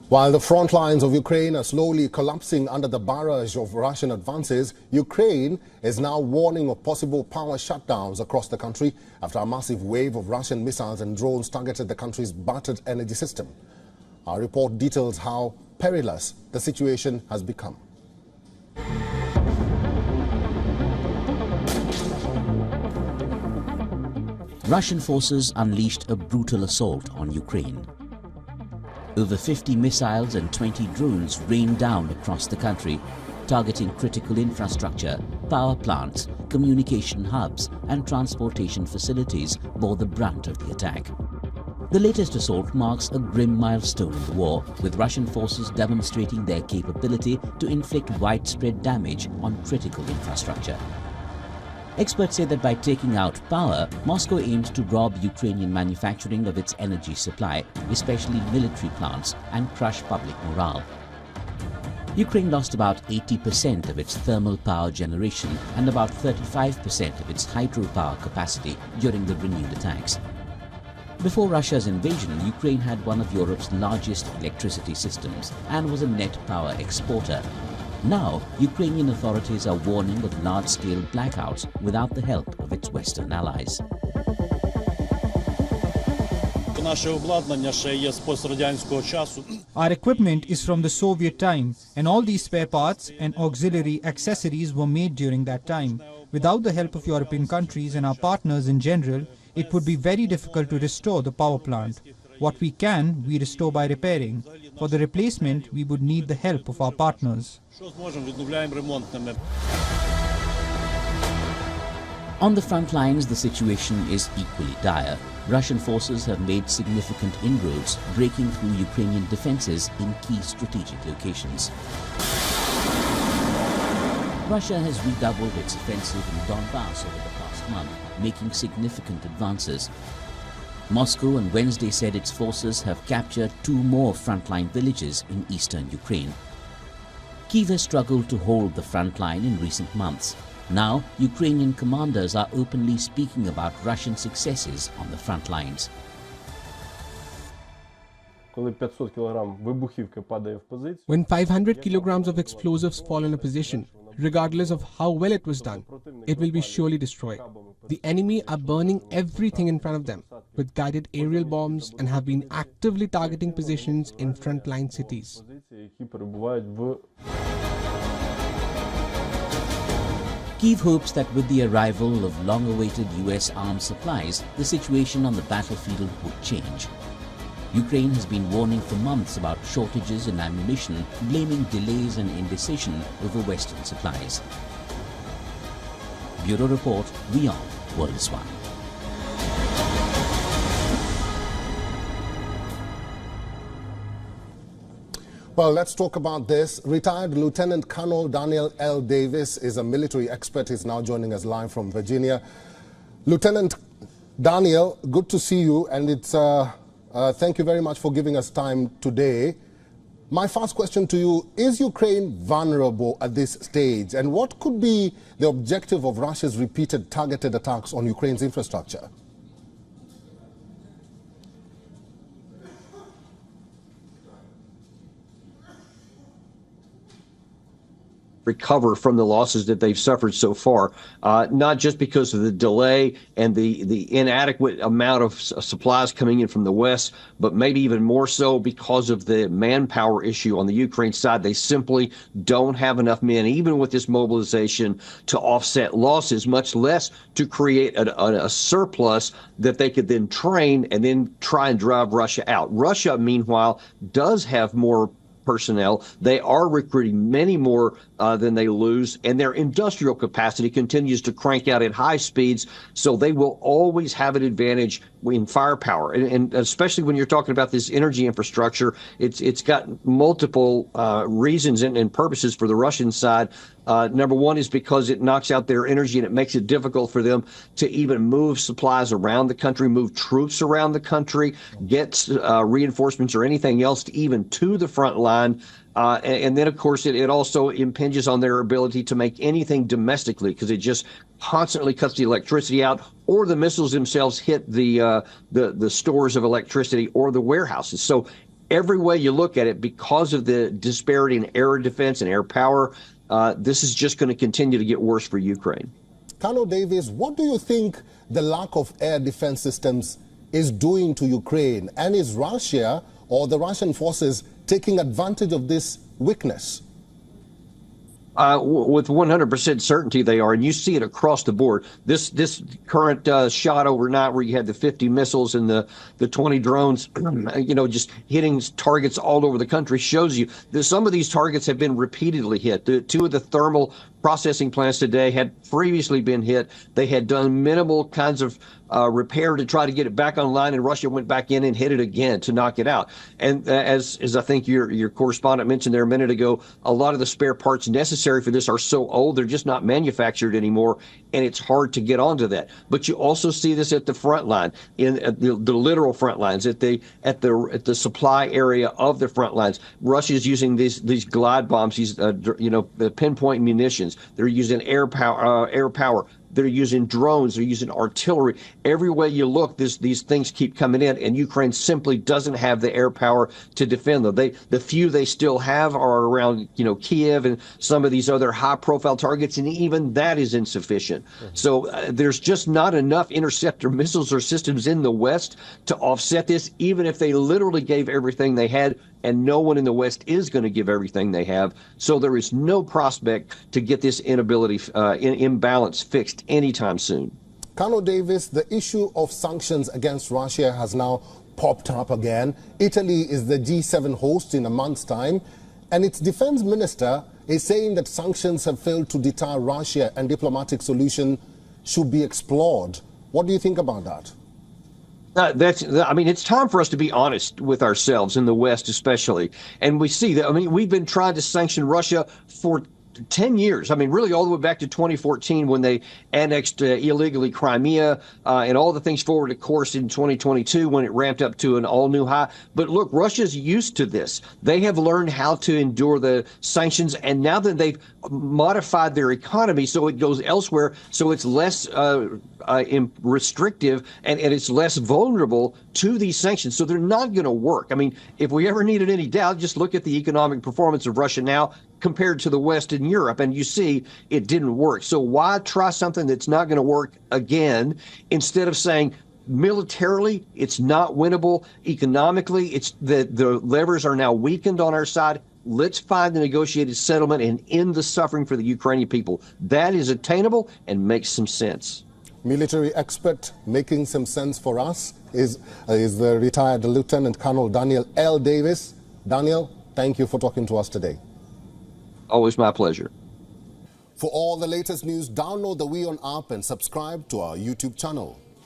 While the front lines of Ukraine are slowly collapsing under the barrage of Russian advances, Ukraine is now warning of possible power shutdowns across the country after a massive wave of Russian missiles and drones targeted the country's battered energy system. Our report details how perilous the situation has become. Russian forces unleashed a brutal assault on Ukraine. Over 50 missiles and 20 drones rained down across the country, targeting critical infrastructure, power plants, communication hubs and transportation facilities bore the brunt of the attack. The latest assault marks a grim milestone in the war, with Russian forces demonstrating their capability to inflict widespread damage on critical infrastructure. Experts say that by taking out power, Moscow aims to rob Ukrainian manufacturing of its energy supply, especially military plants, and crush public morale. Ukraine lost about 80% of its thermal power generation and about 35% of its hydropower capacity during the renewed attacks. Before Russia's invasion, Ukraine had one of Europe's largest electricity systems and was a net power exporter. Now, Ukrainian authorities are warning of large-scale blackouts without the help of its Western allies. Our equipment is from the Soviet time, and all these spare parts and auxiliary accessories were made during that time. Without the help of European countries and our partners in general, it would be very difficult to restore the power plant. What we can, we restore by repairing. For the replacement, we would need the help of our partners. On the front lines, the situation is equally dire. Russian forces have made significant inroads, breaking through Ukrainian defenses in key strategic locations. Russia has redoubled its offensive in Donbass over the past month, making significant advances. Moscow on Wednesday said its forces have captured 2 more frontline villages in eastern Ukraine. Kyiv has struggled to hold the front line in recent months. Now, Ukrainian commanders are openly speaking about Russian successes on the front lines. When 500 kilograms of explosives fall in a position, regardless of how well it was done, it will be surely destroyed. The enemy are burning everything in front of them with guided aerial bombs and have been actively targeting positions in frontline cities. Kyiv hopes that with the arrival of long-awaited US arms supplies, the situation on the battlefield would change. Ukraine has been warning for months about shortages in ammunition, blaming delays and indecision over Western supplies. Bureau Report, WION World is One. Well, let's talk about this. Retired Lieutenant Colonel Daniel L. Davis is a military expert. He's now joining us live from Virginia. Lieutenant Daniel, good to see you, and it's thank you very much for giving us time today. My first question to you, is Ukraine vulnerable at this stage? And what could be the objective of Russia's repeated targeted attacks on Ukraine's infrastructure? Recover from the losses that they've suffered so far, not just because of the delay and the inadequate amount of supplies coming in from the West, but maybe even more so because of the manpower issue on the Ukraine side. They simply don't have enough men, even with this mobilization, to offset losses, much less to create a surplus that they could then train and then try and drive Russia out. Russia, meanwhile, does have more personnel. They are recruiting many more than they lose, and their industrial capacity continues to crank out at high speeds, so they will always have an advantage in firepower. And especially when you're talking about this energy infrastructure, it's got multiple reasons and purposes for the Russian side. Number one is because it knocks out their energy and it makes it difficult for them to even move supplies around the country, move troops around the country, get reinforcements or anything else to even to the front line. And then, of course, it also impinges on their ability to make anything domestically, because it just constantly cuts the electricity out, or the missiles themselves hit the stores of electricity or the warehouses. So every way you look at it, because of the disparity in air defense and air power, this is just going to continue to get worse for Ukraine. Colonel Davis, what do you think the lack of air defense systems is doing to Ukraine? And is Russia or the Russian forces taking advantage of this weakness? With 100% certainty they are, and you see it across the board. This current shot overnight, where you had the 50 missiles and the 20 drones, just hitting targets all over the country, shows you that some of these targets have been repeatedly hit. Two of the thermal processing plants today had previously been hit. They had done minimal kinds of repair to try to get it back online, and Russia went back in and hit it again to knock it out. And as I think your correspondent mentioned there a minute ago, a lot of the spare parts necessary for this are so old, they're just not manufactured anymore, and it's hard to get onto that. But you also see this at the front line, at the literal front lines, at the supply area of the front lines. Russia's using these glide bombs, these pinpoint munitions. They're using air power. They're using drones. They're using artillery. Every way you look, these things keep coming in, and Ukraine simply doesn't have the air power to defend them. The few they still have are around, Kiev and some of these other high-profile targets, and even that is insufficient. So there's just not enough interceptor missiles or systems in the West to offset this, even if they literally gave everything they had. And no one in the West is going to give everything they have. So there is no prospect to get this imbalance fixed anytime soon. Colonel Davis, the issue of sanctions against Russia has now popped up again. Italy is the G7 host in a month's time, and its defense minister is saying that sanctions have failed to deter Russia and diplomatic solution should be explored. What do you think about that? It's time for us to be honest with ourselves, in the West especially. And we see that, we've been trying to sanction Russia for 10 years. Really all the way back to 2014 when they annexed illegally Crimea, and all the things forward, of course, in 2022 when it ramped up to an all-new high. But look, Russia's used to this. They have learned how to endure the sanctions, and now that they've modified their economy so it goes elsewhere, so it's less restrictive and it's less vulnerable to these sanctions. So they're not going to work. If we ever needed any doubt, just look at the economic performance of Russia now compared to the West and Europe, and you see it didn't work. So why try something that's not going to work again, instead of saying militarily it's not winnable, economically it's the levers are now weakened on our side. Let's find a negotiated settlement and end the suffering for the Ukrainian people. That is attainable and makes some sense. Military expert making some sense for us is the retired Lieutenant Colonel Daniel L. Davis. Daniel, thank you for talking to us today. Always my pleasure. For all the latest news, download the WION app and subscribe to our YouTube channel.